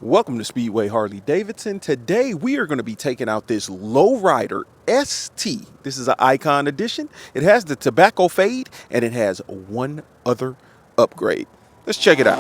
Welcome to Speedway Harley-Davidson. Today we are going to be taking out this Lowrider ST. This is an Icon edition. It has the tobacco fade and it has one other upgrade. Let's check it out.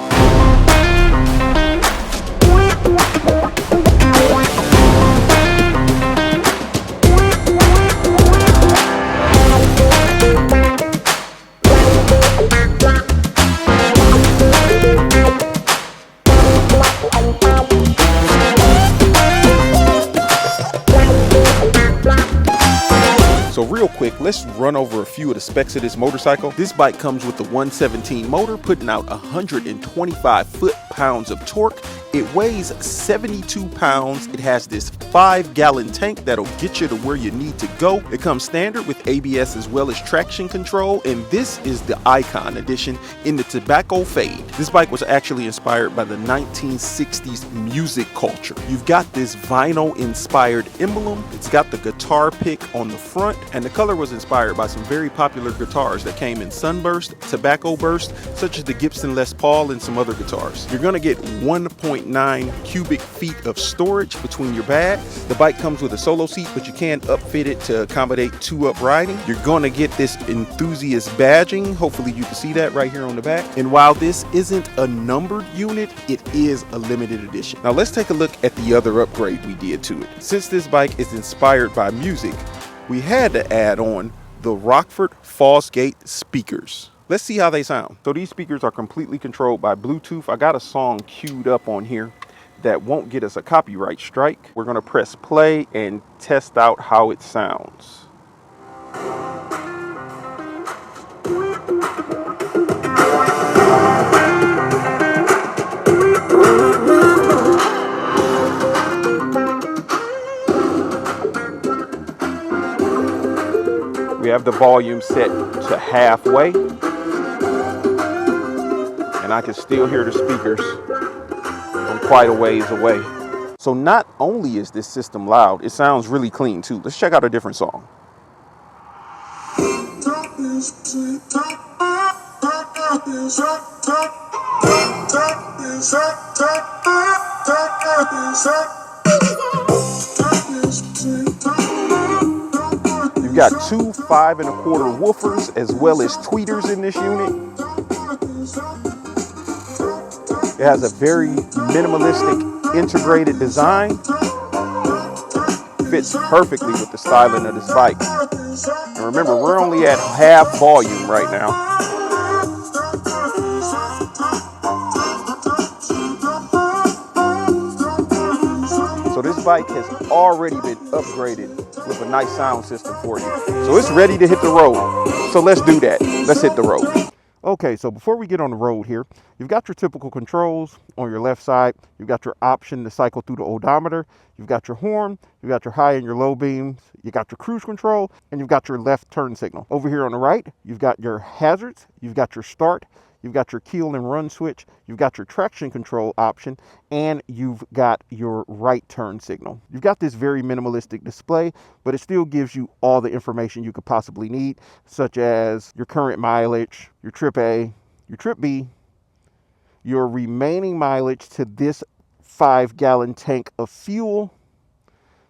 So real quick, let's run over a few of the specs of this motorcycle. This bike comes with the 117 motor, putting out 125 foot-pounds of torque. It weighs 72 pounds. It has this 5-gallon tank that'll get you to where you need to go. It comes standard with ABS as well as traction control, and this is the Icon edition in the tobacco fade. This bike was actually inspired by the 1960s music culture. You've got this vinyl-inspired emblem. It's got the guitar pick on the front, and the color was inspired by some very popular guitars that came in sunburst, tobacco burst, such as the Gibson Les Paul and some other guitars. You're gonna get 1.9 cubic feet of storage between your bags. The bike comes with a solo seat, but you can upfit it to accommodate 2-up riding. You're gonna get this Enthusiast badging. Hopefully you can see that right here on the back. And while this isn't a numbered unit, it is a limited edition. Now let's take a look at the other upgrade we did to it. Since this bike is inspired by music, we had to add on the Rockford Fosgate speakers. Let's see how they sound. So these speakers are completely controlled by Bluetooth. I got a song queued up on here that won't get us a copyright strike. We're gonna press play and test out how it sounds. We have the volume set to halfway, and I can still hear the speakers from quite a ways away. So not only is this system loud, it sounds really clean too. Let's check out a different song. You've got two 5 1/4 woofers as well as tweeters in this unit. It has a very minimalistic integrated design. Fits perfectly with the styling of this bike. And remember, we're only at half volume right now. So this bike has already been upgraded with a nice sound system for you. So it's ready to hit the road. So let's do that. Let's hit the road. Okay, so before we get on the road here, you've got your typical controls on your left side. You've got your option to cycle through the odometer. You've got your horn. You've got your high and your low beams. You got your cruise control, and you've got your left turn signal. Over here on the right, you've got your hazards. You've got your start. You've got your keel and run switch. You've got your traction control option, and you've got your right turn signal. You've got this very minimalistic display, but it still gives you all the information you could possibly need, such as your current mileage, your trip A, your trip B, your remaining mileage to this 5-gallon tank of fuel.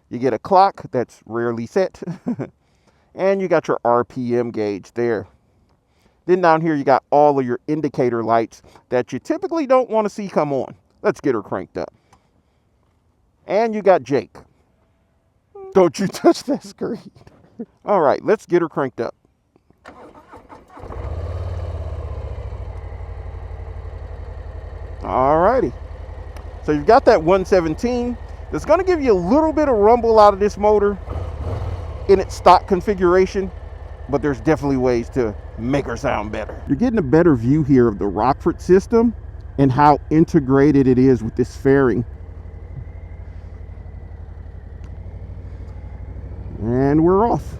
You get a clock that's rarely set, and you got your RPM gauge there. Then down here, you got all of your indicator lights that you typically don't want to see come on. Let's get her cranked up. And you got Jake. Don't you touch that screen. All right, let's get her cranked up. All righty. So you've got that 117. It's going to give you a little bit of rumble out of this motor in its stock configuration, but there's definitely ways to make her sound better. You're getting a better view here of the Rockford system and how integrated it is with this fairing. And we're off.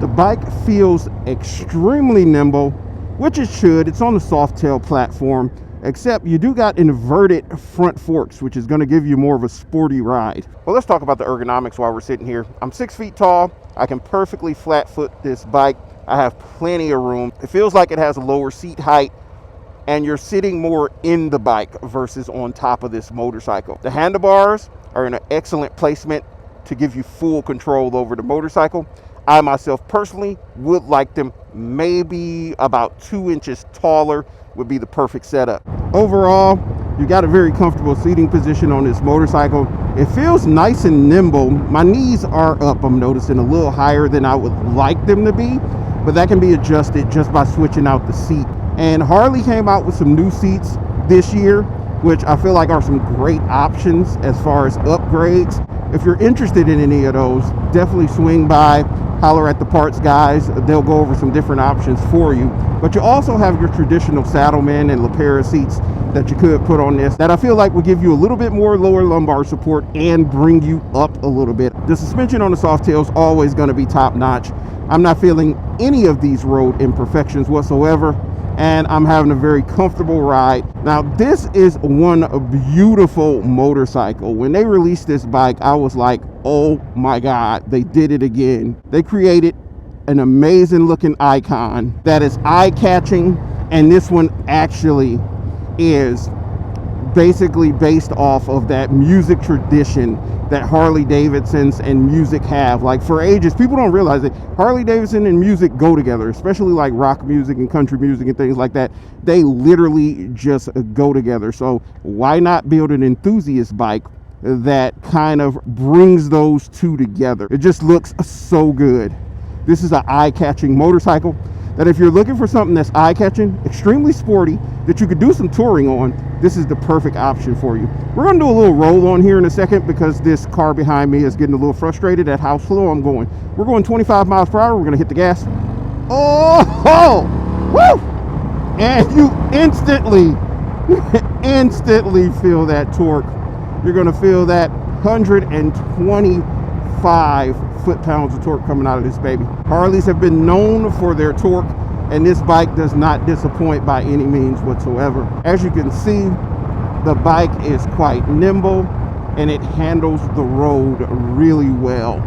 The bike feels extremely nimble, which it should. It's on the soft tail platform, except you do got inverted front forks, which is going to give you more of a sporty ride. Well, let's talk about the ergonomics while we're sitting here. I'm 6 feet tall. I can perfectly flat foot this bike. I have plenty of room. It feels like it has a lower seat height and you're sitting more in the bike versus on top of this motorcycle. The handlebars are in an excellent placement to give you full control over the motorcycle. I myself personally would like them maybe about 2 inches taller would be the perfect setup. Overall, you got a very comfortable seating position on this motorcycle. It feels nice and nimble. My knees are up, I'm noticing, a little higher than I would like them to be, but that can be adjusted just by switching out the seat. And Harley came out with some new seats this year, which I feel like are some great options as far as upgrades. If you're interested in any of those, definitely swing by, holler at the parts guys. They'll go over some different options for you. But you also have your traditional Saddlemen and LePera seats that you could put on this that I feel like will give you a little bit more lower lumbar support and bring you up a little bit. The suspension on the Softail is always going to be top notch. I'm not feeling any of these road imperfections whatsoever, and I'm having a very comfortable ride. Now, this is one beautiful motorcycle. When they released this bike, I was like, oh my God, they did it again. They created an amazing looking icon that is eye-catching, and this one actually is basically based off of that music tradition that Harley-Davidsons and music have. Like, for ages, people don't realize that Harley-Davidson and music go together, especially like rock music and country music and things like that. They literally just go together. So why not build an enthusiast bike that kind of brings those two together? It just looks so good. This is an eye-catching motorcycle that if you're looking for something that's eye-catching, extremely sporty, that you could do some touring on, this is the perfect option for you. We're going to do a little roll on here in a second because this car behind me is getting a little frustrated at how slow I'm going. We're going 25 miles per hour. We're going to hit the gas. Oh, woo! And you instantly feel that torque. You're going to feel that 125 foot-pounds of torque coming out of this baby. Harleys have been known for their torque, and this bike does not disappoint by any means whatsoever. As you can see, the bike is quite nimble and it handles the road really well.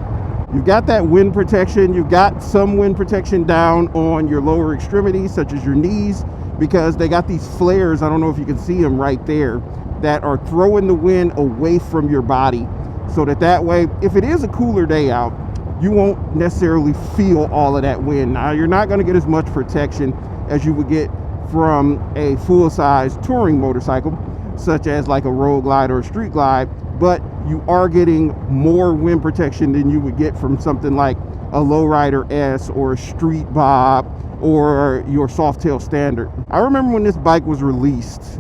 You've got that wind protection. You've got some wind protection down on your lower extremities, such as your knees, because they got these flares, I don't know if you can see them right there, that are throwing the wind away from your body, so that way, if it is a cooler day out, you won't necessarily feel all of that wind. Now, you're not going to get as much protection as you would get from a full-size touring motorcycle, such as like a road glide or a street glide, but you are getting more wind protection than you would get from something like a Lowrider S or a Street Bob or your Softail Standard. I remember when this bike was released,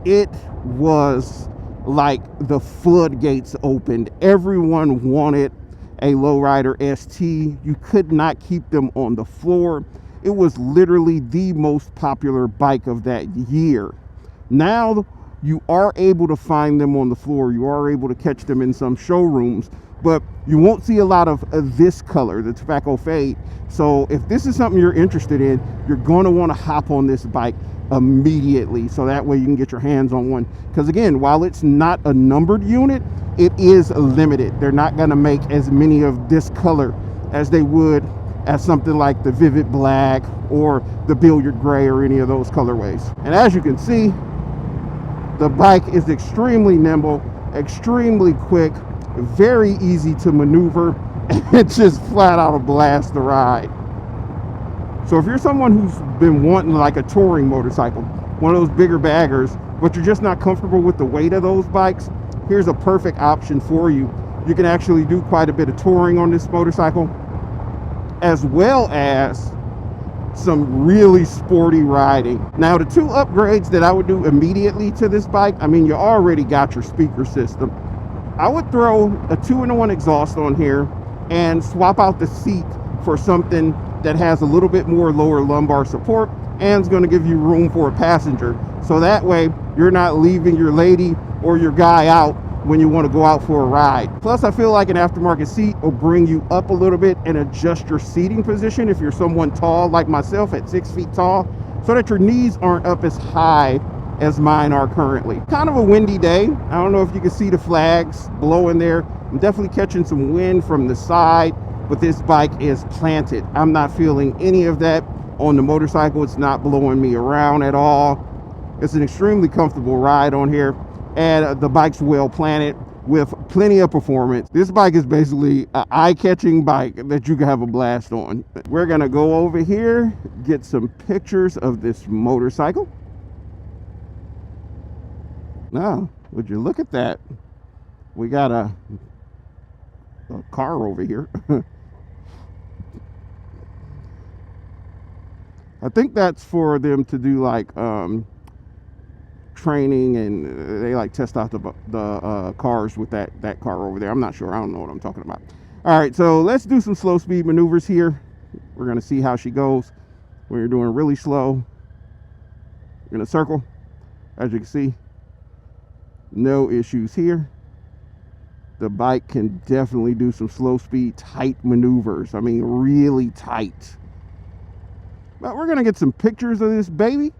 it was like the floodgates opened. Everyone wanted a Lowrider ST. You could not keep them on the floor. It was literally the most popular bike of that year. Now you are able to find them on the floor. You are able to catch them in some showrooms, but you won't see a lot of this color, the tobacco fade. So if this is something you're interested in, you're going to want to hop on this bike immediately, so that way you can get your hands on one. Because again, while it's not a numbered unit, it is limited. They're not going to make as many of this color as they would as something like the Vivid Black or the Billiard Gray or any of those colorways. And as you can see, the bike is extremely nimble, extremely quick, very easy to maneuver, and it's just flat out a blast to ride. So if you're someone who's been wanting like a touring motorcycle, one of those bigger baggers, but you're just not comfortable with the weight of those bikes, here's a perfect option for you. You can actually do quite a bit of touring on this motorcycle, as well as some really sporty riding. Now, the two upgrades that I would do immediately to this bike, I mean, you already got your speaker system. I would throw a 2-in-1 exhaust on here and swap out the seat for something that has a little bit more lower lumbar support and is going to give you room for a passenger. So that way you're not leaving your lady or your guy out when you want to go out for a ride. Plus, I feel like an aftermarket seat will bring you up a little bit and adjust your seating position if you're someone tall like myself at 6 feet tall, so that your knees aren't up as high as mine are currently. Kind of a windy day. I don't know if you can see the flags blowing there. I'm definitely catching some wind from the side, but this bike is planted. I'm not feeling any of that on the motorcycle. It's not blowing me around at all. It's an extremely comfortable ride on here, and the bike's well planted with plenty of performance. This bike is basically an eye-catching bike that you can have a blast on. We're gonna go over here, get some pictures of this motorcycle. Now, would you look at that? We got a car over here. I think that's for them to do like training, and they like test out the cars with that car over there. I'm not sure. I don't know what I'm talking about. All right, so let's do some slow speed maneuvers here. We're gonna see how she goes when you're doing really slow. You're gonna circle, as you can see. No issues here. The bike can definitely do some slow speed tight maneuvers. I mean, really tight. But we're gonna get some pictures of this baby,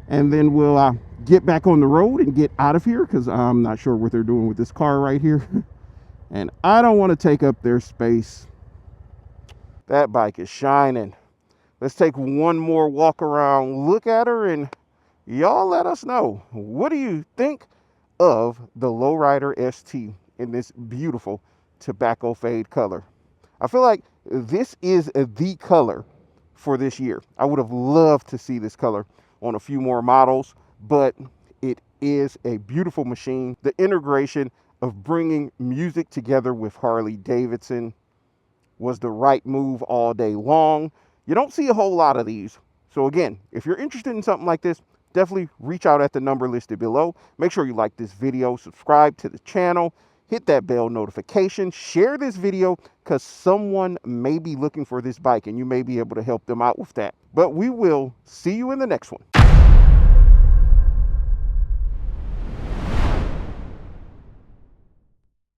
and then we'll get back on the road and get out of here, because I'm not sure what they're doing with this car right here. And I don't want to take up their space. That bike is shining. Let's take one more walk around, look at her, and y'all let us know, what do you think of the Lowrider ST in this beautiful tobacco fade color? I feel like this is the color for this year. I would have loved to see this color on a few more models, but it is a beautiful machine. The integration of bringing music together with Harley-Davidson was the right move all day long. You don't see a whole lot of these. So again, if you're interested in something like this, definitely reach out at the number listed below. Make sure you like this video, subscribe to the channel, hit that bell notification, share this video, because someone may be looking for this bike and you may be able to help them out with that. But we will see you in the next one.